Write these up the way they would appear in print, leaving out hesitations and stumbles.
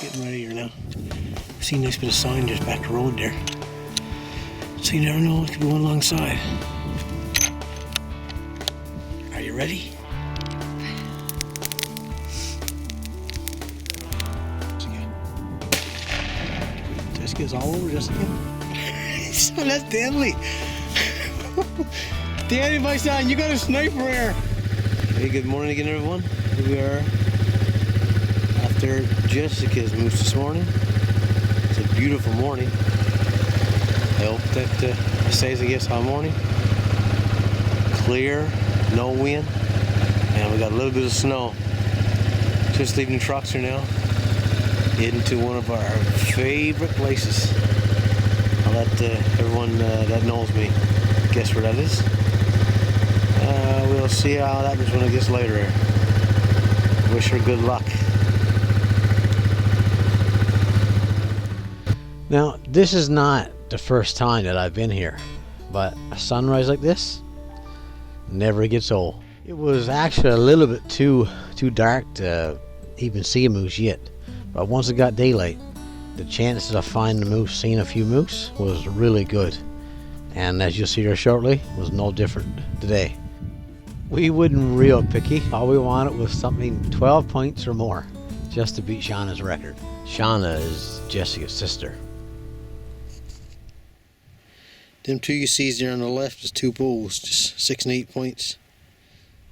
Getting ready here now. I see a nice bit of sign just back the road there. So you never know, it could be one alongside. Are you ready? Jessica's all over Jessica. Son, that's Danley. Danny, my son, you got a sniper here. Hey, good morning again, everyone. Here we are after Jessica's moose this morning. It's a beautiful morning. I hope that it stays, I guess, all morning. Clear, no wind, and we got a little bit of snow. Just leaving the trucks here now, heading to one of our favorite places. I'll let everyone that knows me guess where that is. We'll see how that happens when it gets later here. Wish her good luck. Now, this is not the first time that I've been here, but a sunrise like this never gets old. It was actually a little bit too dark to even see a moose yet, but once it got daylight, the chances of finding a moose, seeing a few moose, was really good. And as you'll see here shortly, was no different today. We wasn't real picky. All we wanted was something 12 points or more, just to beat Shauna's record. Shauna is Jessica's sister. Them two you see there on the left is two bulls, just 6 and 8 points.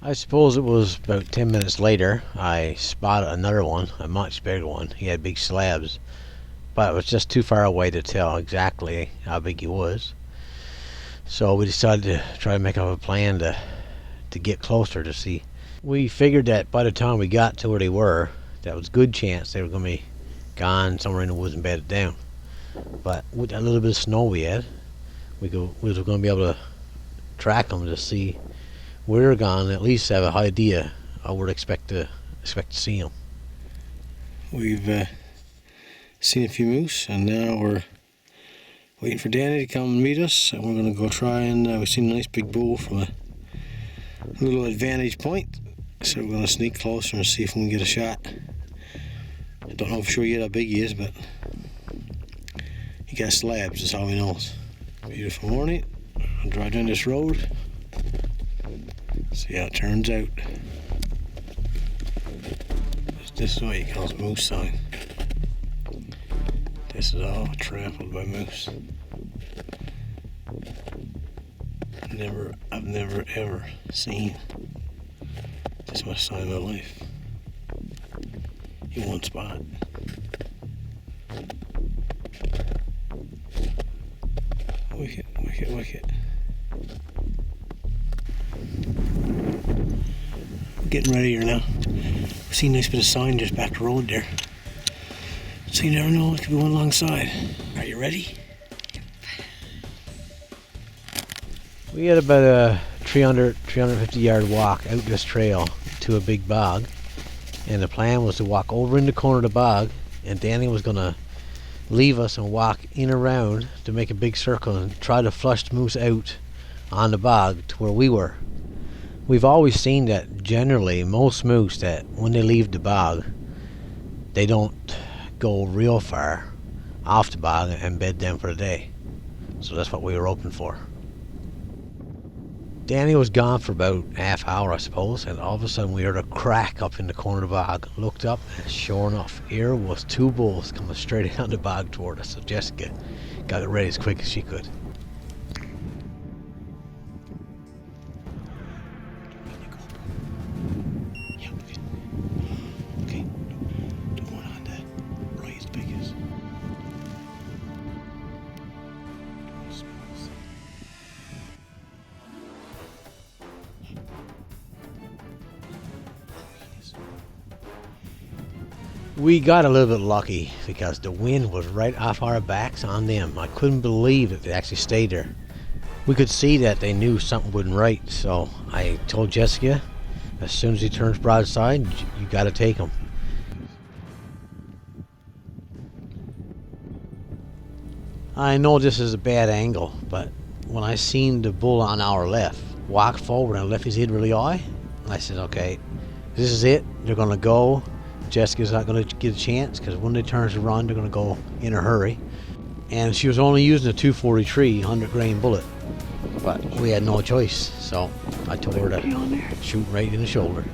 I suppose it was about 10 minutes later, I spotted another one, a much bigger one. He had big slabs, but it was just too far away to tell exactly how big he was. So we decided to try to make up a plan to get closer to see. We figured that by the time we got to where they were, that was a good chance they were going to be gone somewhere in the woods and bedded down. But with that little bit of snow we had, we was going to be able to track them to see where they're gone, and at least have an idea of where to expect to see them. We've seen a few moose, and now we're waiting for Danny to come and meet us, and we're going to go try and we've seen a nice big bull from a little advantage point, so we're going to sneak closer and see if we can get a shot. I don't know for sure yet how big he is, but he got slabs, that's all we know. Beautiful morning. I'll drive down this road, see how it turns out. This is what you call a moose sign. This is all trampled by moose. I've never ever seen this much sign in my life in one spot. Wicked, wicked, wicked. We're getting ready here now. We see a nice bit of sign just back the road there. So you never know, it could be one alongside. Are you ready? We had about a 350 yard walk out this trail to a big bog, and the plan was to walk over in the corner of the bog, and Danny was going to leave us and walk in around to make a big circle and try to flush the moose out on the bog to where we were. We've always seen that generally most moose, that when they leave the bog, they don't go real far off the bog and bed down for the day. So that's what we were hoping for. Danny was gone for about half hour, I suppose, and all of a sudden we heard a crack up in the corner of the bog. Looked up, and sure enough, here was two bulls coming straight down the bog toward us. So Jessica got it ready as quick as she could. We got a little bit lucky because the wind was right off our backs on them. I couldn't believe that they actually stayed there. We could see that they knew something wasn't right, so I told Jessica, as soon as he turns broadside, you got to take him. I know this is a bad angle, but when I seen the bull on our left walk forward and left his head really high, I said, okay, this is it. They're going to go. Jessica's not going to get a chance because when they turn to run, they're going to go in a hurry. And she was only using a 243 100-grain bullet, but we had no choice, so I told her to shoot right in the shoulder.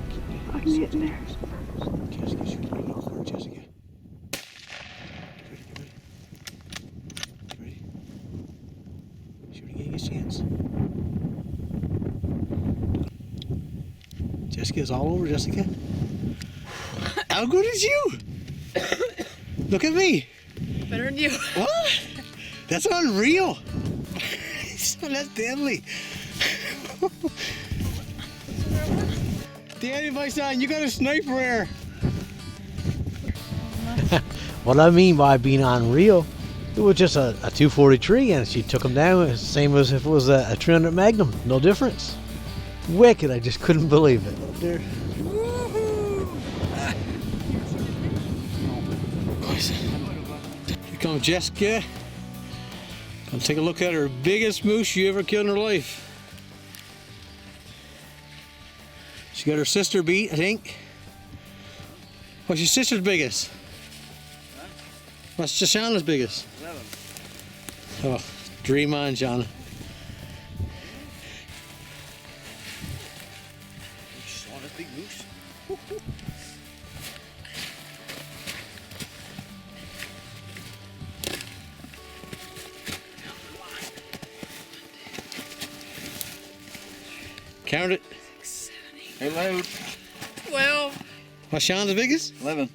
I can get in there. Jessica, shoot right off her, Jessica. Get ready. Shoot again, get a chance. Jessica's all over, Jessica. How good is you? Look at me. Better than you. What? That's unreal. That's deadly. Daddy, my son, you got a sniper there. What I mean by being unreal, it was just a 243 and she took him down, same as if it was a 300 Magnum, no difference. Wicked, I just couldn't believe it. There. Here comes Jessica. Come take a look at her biggest moose she ever killed in her life. She got her sister beat, I think. What's your sister's biggest? Huh? What's Shauna's biggest? 11. Oh, dream on, Shauna. Shauna's big moose. Count it. 6, 7, 8. Hello. 12. What's Shauna's biggest? 11.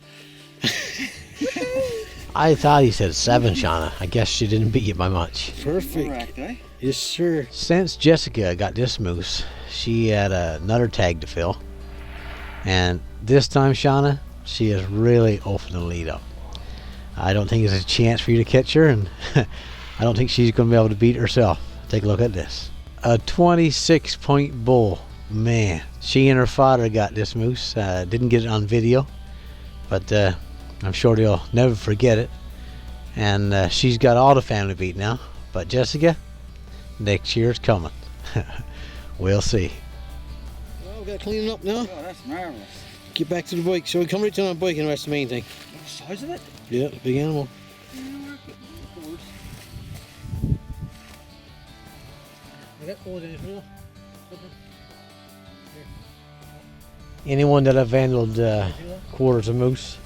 I thought he said 7, Shauna. I guess she didn't beat you by much. Perfect. Correct, eh? Yes, sir. Since Jessica got this moose, she had another tag to fill. And this time, Shauna, she is really opening the lead up. I don't think there's a chance for you to catch her, and I don't think she's going to be able to beat herself. Take a look at this. A 26-point bull. Man, she and her father got this moose. Didn't get it on video, but I'm sure they'll never forget it. And she's got all the family beat now. But Jessica, next year's coming. We'll see. Well, we've got to clean it up now. Oh, that's marvelous. Get back to the bike. So we come right to the bike and that's the main thing. What the size of it? Yeah, big animal. Anyone that have handled quarters of moose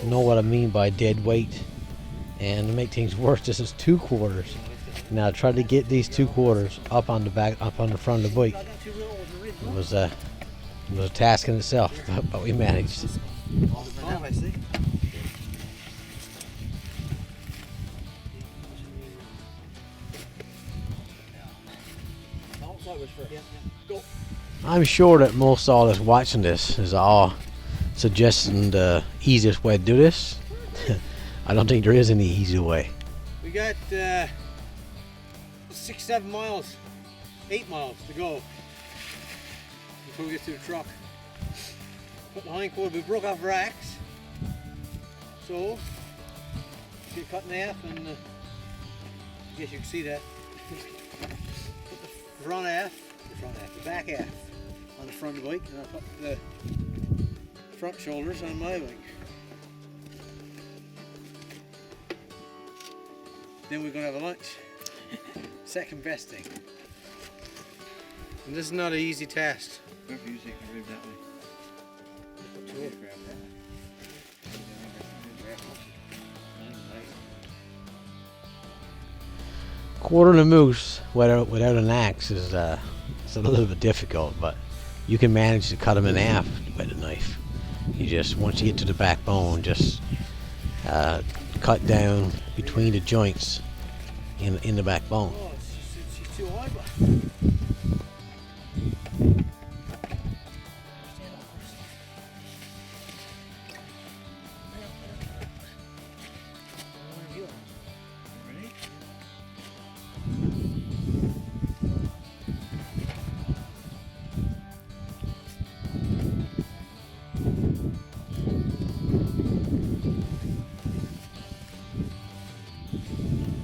know what I mean by dead weight. And to make things worse, this is 2 quarters. Now try to get these 2 quarters up on the back, up on the front of the bike. It was a task in itself, but we managed. I see. I'm sure that most all that's watching this is all suggesting the easiest way to do this. I don't think there is any easy way. We got 6, 7 miles, 8 miles to go before we get to the truck. Put the hind quarter, we broke off racks, so get cut in half, and I guess you can see that. Put the front half, the back half on the front of the bike, and I'll put the front shoulders on my bike. Then we're going to have a lunch. Second best thing. And this is not an easy task. Quartering a moose without an axe is it's a little bit difficult, but you can manage to cut them in half with a knife. You just, once you get to the backbone, just cut down between the joints in the backbone. Oh, it's too high,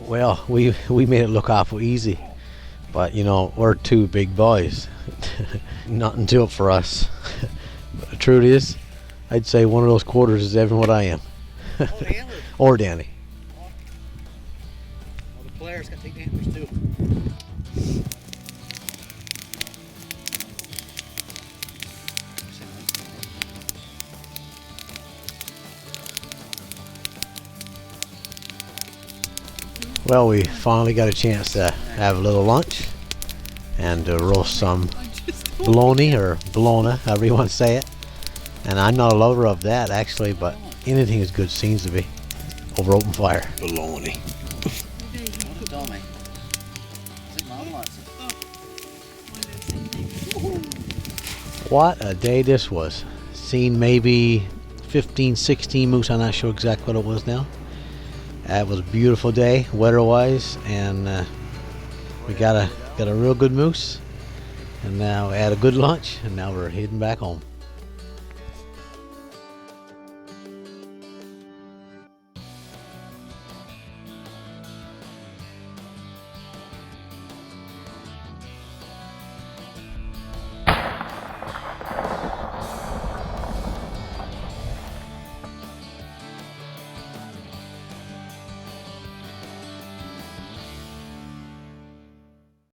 Well, we made it look awful easy, but you know, we're 2 big boys. Nothing to it for us. But the truth is, I'd say one of those quarters is Evan what I am. Oh, the antler. Or Danny. Well, the players got to take the antlers too. Well, we finally got a chance to have a little lunch and to roast some I just bologna or bologna, however you want to say it. And I'm not a lover of that actually, but anything is good seems to be over open fire. Bologna. Don't tell me. I think Mom wants it. What a day this was. Seen maybe 15, 16 moose. I'm not sure exactly what it was now. It was a beautiful day, weather-wise, and we got a real good moose. And now we had a good lunch, and now we're heading back home.